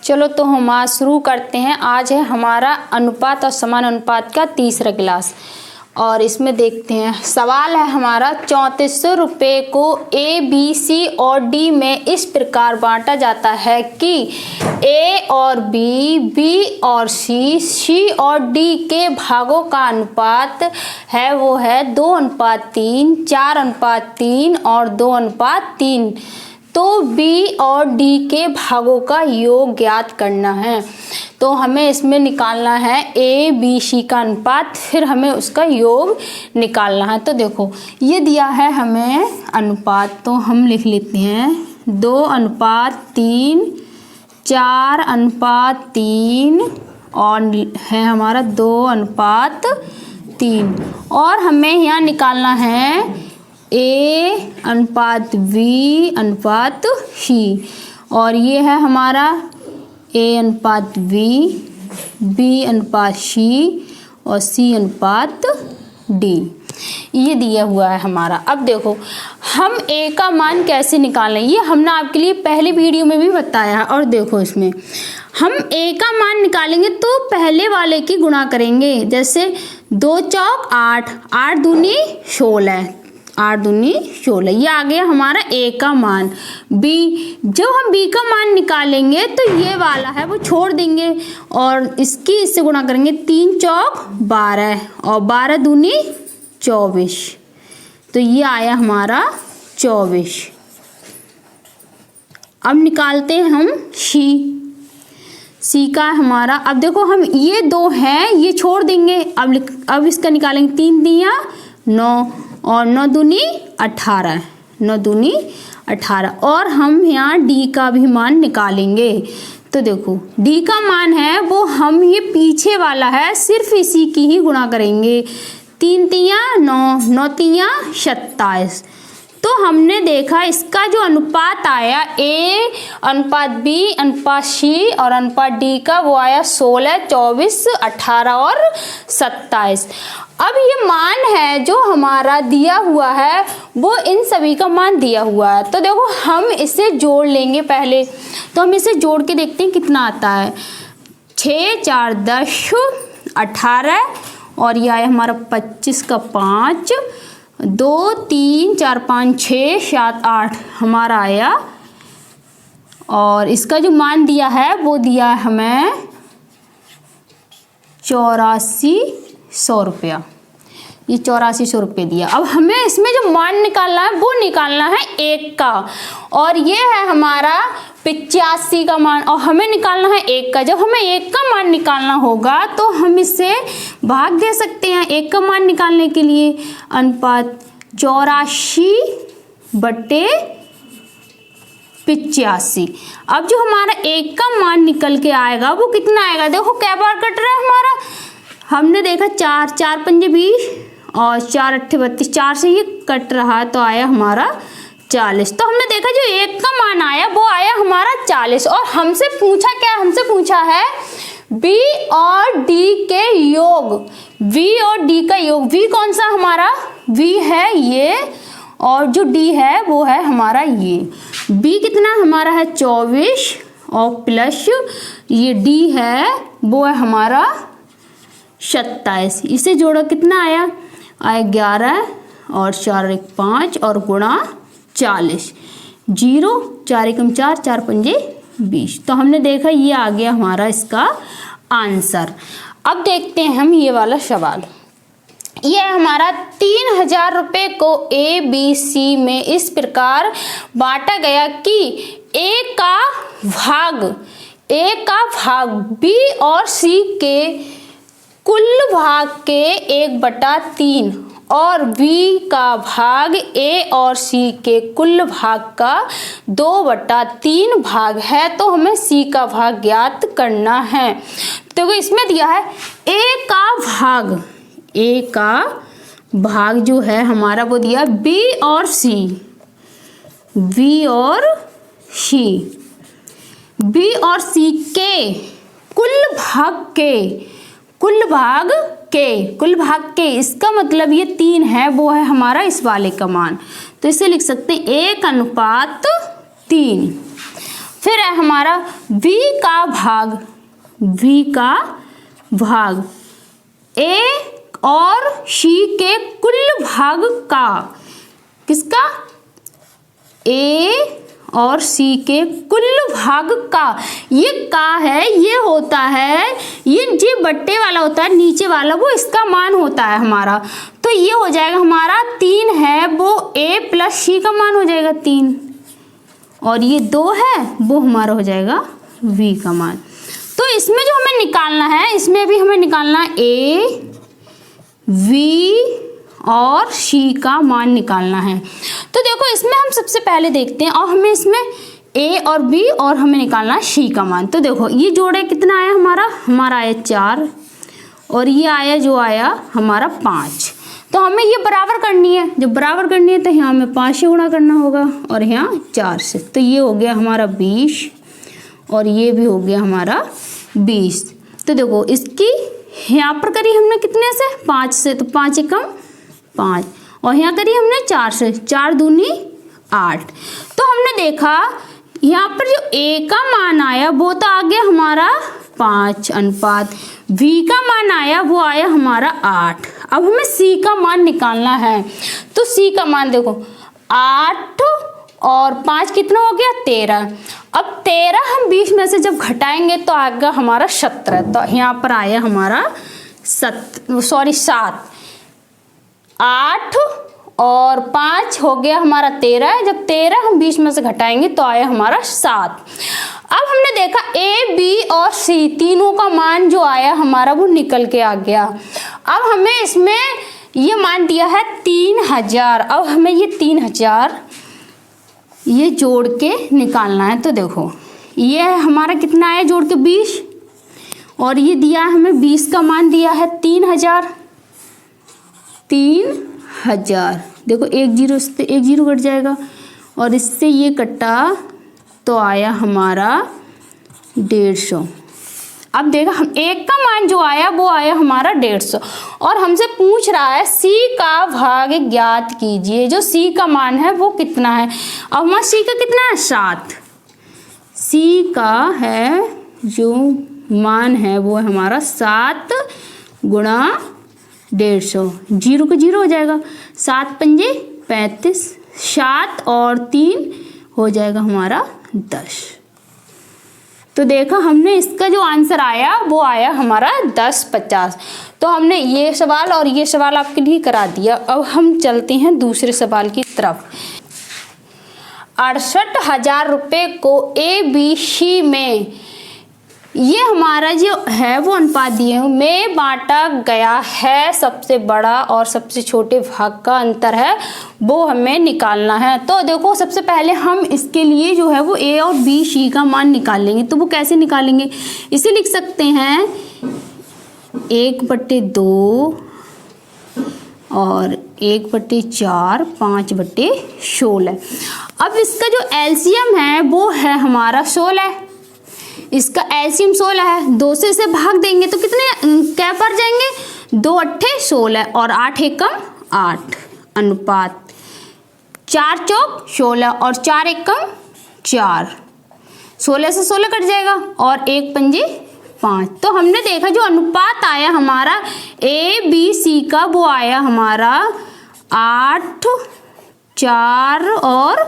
चलो तो हम आज शुरू करते हैं। आज है हमारा अनुपात और समान अनुपात का तीसरा क्लास और इसमें देखते हैं। सवाल है हमारा 3400 रुपये को ए, बी, सी और डी में इस प्रकार बांटा जाता है कि ए और बी, बी और सी, सी और डी के भागों का अनुपात है वो है 2:3, 4:3 और 2:3। तो बी और डी के भागों का योग ज्ञात करना है। तो हमें इसमें निकालना है ए, बी, सी का अनुपात, फिर हमें उसका योग निकालना है। तो देखो ये दिया है हमें अनुपात, तो हम लिख लेते हैं 2:3, 4:3 और है हमारा 2:3 और हमें यहाँ निकालना है ए अनुपात बी अनुपात सी और ये है हमारा ए अनुपात बी, बी अनुपात सी और सी अनुपात डी, ये दिया हुआ है हमारा। अब देखो हम ए का मान कैसे निकालें, ये हमने आपके लिए पहले वीडियो में भी बताया है। और देखो इसमें हम ए का मान निकालेंगे तो पहले वाले की गुणा करेंगे। जैसे 2 चौक 8, 8 दूनी 16, 8 दूनी 16, ये आ गया हमारा ए का मान। बी, जब हम बी का मान निकालेंगे तो ये वाला है वो छोड़ देंगे और इसकी इससे गुणा करेंगे। 3 चौक 12 और 12 दूनी 24, तो ये आया हमारा 24। अब निकालते हैं हम सी का हमारा। अब देखो हम ये 2 हैं, ये छोड़ देंगे। अब इसका निकालेंगे। 3 दिया 9 और 9 दूनी 18, 9 दूनी 18 और हम यहाँ डी का भी मान निकालेंगे। तो देखो डी का मान है वो हम ये पीछे वाला है सिर्फ इसी की ही गुणा करेंगे। 3 तिया 9, 9 तिया 27। तो हमने देखा इसका जो अनुपात आया ए अनुपात बी अनुपात सी और अनुपात डी का वो आया 16, 24, 18 और 27। अब ये मान है जो हमारा दिया हुआ है वो इन सभी का मान दिया हुआ है। तो देखो हम इसे जोड़ लेंगे पहले। तो हम इसे जोड़ के देखते हैं कितना आता है। 6 4 10 18 और यह आया हमारा 25 का 5, 2 3 4 5 6 7 8 हमारा आया। और इसका जो मान दिया है वो दिया है हमें 8400 रुपया, ये 8400 रुपये दिया। अब हमें इसमें जो मान निकालना है वो निकालना है 1 का और ये है हमारा 85 का मान और हमें निकालना है 1 का। जब हमें 1 का मान निकालना होगा तो हम इससे भाग दे सकते हैं 1 का मान निकालने के लिए। अनुपात 84/85। अब जो हमारा 1 का मान निकल के आएगा वो कितना आएगा। देखो क्या बार कट रहा है हमारा, हमने देखा 4 4 पंजे 20 और 4 8 32, 4 से ये कट रहा है तो आया हमारा 40। तो हमने देखा जो 1 का मान आया वो आया हमारा 40 और हमसे पूछा क्या, हमसे पूछा है बी और डी के योग, वी और डी का योग। वी कौन सा हमारा, वी है ये और जो डी है वो है हमारा ये। बी कितना हमारा है 24 और प्लस ये डी है वो है हमारा 27। इसे जोड़ा कितना आया 11 और 4 1 5 और गुणा 40, 0 4 1 4 4 5 20। तो हमने देखा ये आ गया हमारा इसका आंसर। अब देखते हैं हम ये वाला सवाल। यह हमारा 3000 रुपये को ए बी सी में इस प्रकार बांटा गया कि ए का भाग बी और सी के कुल भाग के 1/3 और बी का भाग ए और सी के कुल भाग का 2/3 भाग है। तो हमें सी का भाग ज्ञात करना है। तो इसमें दिया है ए का भाग जो है हमारा वो दिया बी और सी, बी और सी के कुल भाग के इसका मतलब ये 3 है वो है हमारा इस वाले का मान। तो इसे लिख सकते हैं 1/3। फिर है हमारा v का भाग a और c के कुल भाग का, किसका? a और c के कुल भाग का। ये का है, ये होता है, ये जो बट्टे वाला होता है नीचे वाला, वो इसका मान होता है हमारा। तो ये हो जाएगा हमारा 3 है वो a प्लस c का मान हो जाएगा 3, और ये 2 है वो हमारा हो जाएगा v का मान। तो इसमें जो हमें निकालना है, इसमें भी हमें निकालना है a, v और c का मान निकालना है। तो देखो इसमें हम सबसे पहले देखते हैं, और हमें इसमें a और b और हमें निकालना है c का मान। तो देखो ये जोड़े कितना आया हमारा आया 4, और ये आया जो आया हमारा 5। तो हमें ये बराबर करनी है, जब बराबर करनी है तो यहाँ हमें 5 से गुणा करना होगा और यहाँ 4 से। तो ये हो गया हमारा 20 और ये भी हो गया हमारा 20। तो देखो इसकी यहाँ पर करी हमने कितने से? 5 से, तो 5 एकम 5, और यहाँ करी हमने 4 से, 4 दूनी 8। तो हमने देखा यहाँ पर जो a का मान आया वो तो आ गया हमारा 5 अनुपात, v का मान आया वो आया हमारा 8। अब हमें c का मान निकालना है। तो c का मान देखो 8 और 5 कितना हो गया? 13। अब 13 हम 20 में से जब घटाएंगे तो आएगा हमारा 17। तो यहाँ पर आया हमारा 7 8 और 5 हो गया हमारा 13। जब 13 हम 20 में से घटाएंगे तो आया हमारा 7। अब हमने देखा a, b और c तीनों का मान जो आया हमारा वो निकल के आ गया। अब हमें इसमें ये मान दिया है 3000। अब हमें ये 3000 ये जोड़ के निकालना है। तो देखो ये हमारा कितना आया जोड़ के 20, और ये दिया है हमें 20 का मान दिया है 3000। देखो एक जीरो से एक जीरो कट जाएगा, और इससे ये कटा तो आया हमारा 150। अब देखा हम एक का मान जो आया वो आया हमारा 150, और हमसे पूछ रहा है c का भाग ज्ञात कीजिए। जो c का मान है वो कितना है? अब हमारा c का कितना है? 7। c का है जो मान है वो है हमारा 7 गुणा 150, जीरो का जीरो हो जाएगा, 7 पंजे 35, 7 और 3 हो जाएगा हमारा 10। तो देखा हमने इसका जो आंसर आया वो आया हमारा 1050। तो हमने ये सवाल और ये सवाल आपके लिए करा दिया। अब हम चलते हैं दूसरे सवाल की तरफ। 68,000 रुपये को ABC में, ये हमारा जो है वो अनुपात दिए में बांटा गया है। सबसे बड़ा और सबसे छोटे भाग का अंतर है वो हमें निकालना है। तो देखो सबसे पहले हम इसके लिए जो है वो a और b c का मान निकाल लेंगे। तो वो कैसे निकालेंगे? इसे लिख सकते हैं 1/2 और 1/4, 5/16। अब इसका जो एलसीएम है वो है हमारा 16। इसका एलसीएम 16 है, 2 से इसे भाग देंगे तो कितने क्या पर जाएंगे? 2 अट्ठे 16 और 8 एकम 8 अनुपात 4 चौक 16 और 4 एकम 4, 16 से 16 कट जाएगा और 1 पंजे 5। तो हमने देखा जो अनुपात आया हमारा ए बी सी का वो आया हमारा 8, 4 और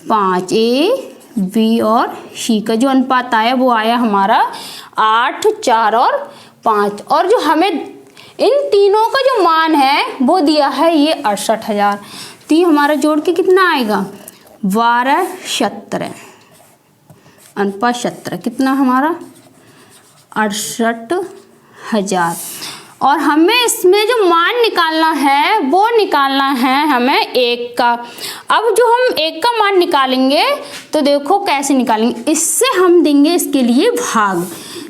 5। ए बी और सी का जो अनुपात आया वो आया हमारा 8, 4 और 5। और जो हमें इन तीनों का जो मान है वो दिया है ये 68,000। तो ये हमारा जोड़ के कितना आएगा? 12, 17 अनुपात 17 कितना हमारा 68,000। और हमें इसमें जो मान निकालना है वो निकालना है हमें 1 का। अब जो हम 1 का मान निकालेंगे तो देखो कैसे निकालेंगे। इससे हम देंगे इसके लिए भाग।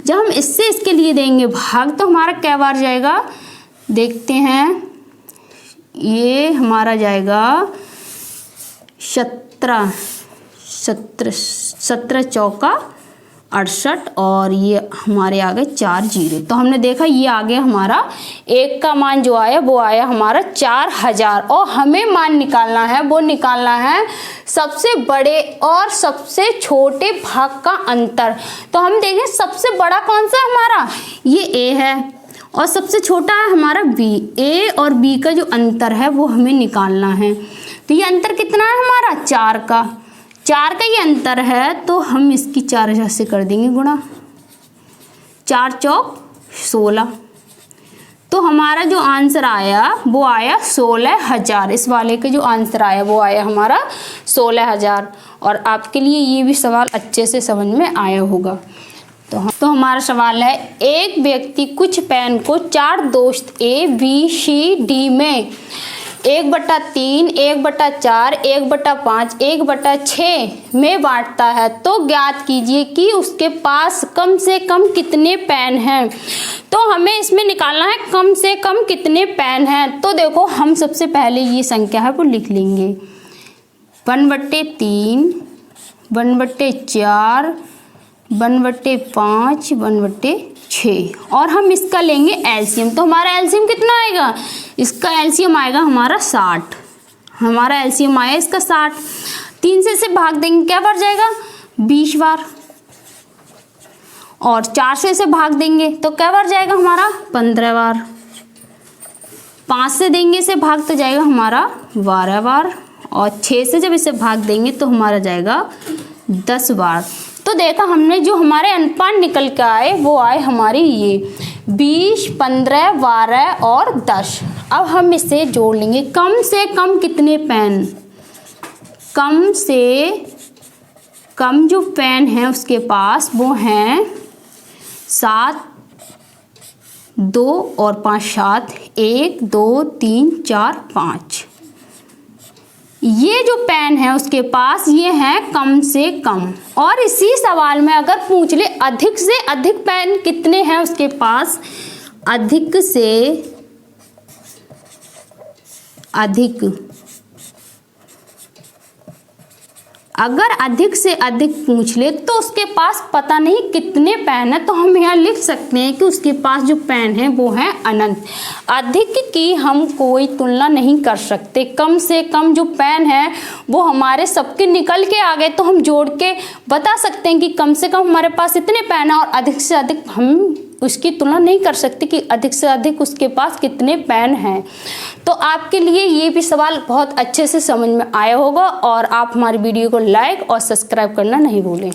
जब हम इससे इसके लिए देंगे भाग तो हमारा क्या बार जाएगा देखते हैं। ये हमारा जाएगा 17 चौका 68 और ये हमारे आ गए 4 जीरो। तो हमने देखा ये आ गया हमारा 1 का मान जो आया वो आया हमारा 4000 और हमें मान निकालना है, वो निकालना है सबसे बड़े और सबसे छोटे भाग का अंतर। तो हम देखें सबसे बड़ा कौन सा हमारा, ये ए है और सबसे छोटा है हमारा बी। ए और बी का जो अंतर है वो हमें निकालना है। तो ये अंतर कितना है हमारा 4 का, 4 का ये अंतर है। तो हम इसकी 4000 से कर देंगे गुणा, 4 चौक 16। तो हमारा जो आंसर आया वो आया 16000। इस वाले का जो आंसर आया वो आया हमारा 16000। और आपके लिए ये भी सवाल अच्छे से समझ में आया होगा। तो हमारा सवाल है, एक व्यक्ति कुछ पेन को 4 दोस्त ए बी सी डी में 1/3, 1/4, 1/5, 1/6 में बांटता है, तो ज्ञात कीजिए कि उसके पास कम से कम कितने पेन हैं। तो हमें इसमें निकालना है कम से कम कितने पेन हैं। तो देखो हम सबसे पहले ये संख्या है वो लिख लेंगे, 1/3, 1/4, 1/5, 1/6 और हम इसका लेंगे एलसीएम। तो हमारा एलसीएम कितना आएगा, इसका एलसीएम आएगा हमारा 60। हमारा एलसीएम आया इसका 60। 3 से इसे भाग देंगे क्या बार जाएगा 20 बार, और 4 से इसे भाग देंगे तो क्या बार जाएगा हमारा 15 बार। 5 से देंगे इसे भाग तो जाएगा हमारा 12 बार, और 6 से जब इसे भाग देंगे तो हमारा जाएगा 10 बार। तो देखा हमने जो हमारे अनुपात निकल के आए वो आए हमारे ये 20, 15, 12 और 10। अब हम इसे जोड़ लेंगे, कम से कम कितने पेन, कम से कम जो पेन है उसके पास वो हैं 7, 2 और 5 7, 1 2 3 4 5। ये जो पेन है उसके पास ये है कम से कम। और इसी सवाल में अगर पूछ ले अधिक से अधिक पेन कितने हैं उसके पास, अधिक से अधिक, अगर अधिक से अधिक पूछ ले तो उसके पास पता नहीं कितने पेन है, तो हम यहाँ लिख सकते हैं कि उसके पास जो पेन है वो है अनंत। अधिक की हम कोई तुलना नहीं कर सकते, कम से कम जो पेन है वो हमारे सबके निकल के आ गए तो हम जोड़ के बता सकते हैं कि कम से कम हमारे पास इतने पेन है, और अधिक से अधिक हम उसकी तुलना नहीं कर सकते कि अधिक से अधिक उसके पास कितने पेन हैं। तो आपके लिए ये भी सवाल बहुत अच्छे से समझ में आया होगा, और आप हमारी वीडियो को लाइक और सब्सक्राइब करना नहीं भूलें।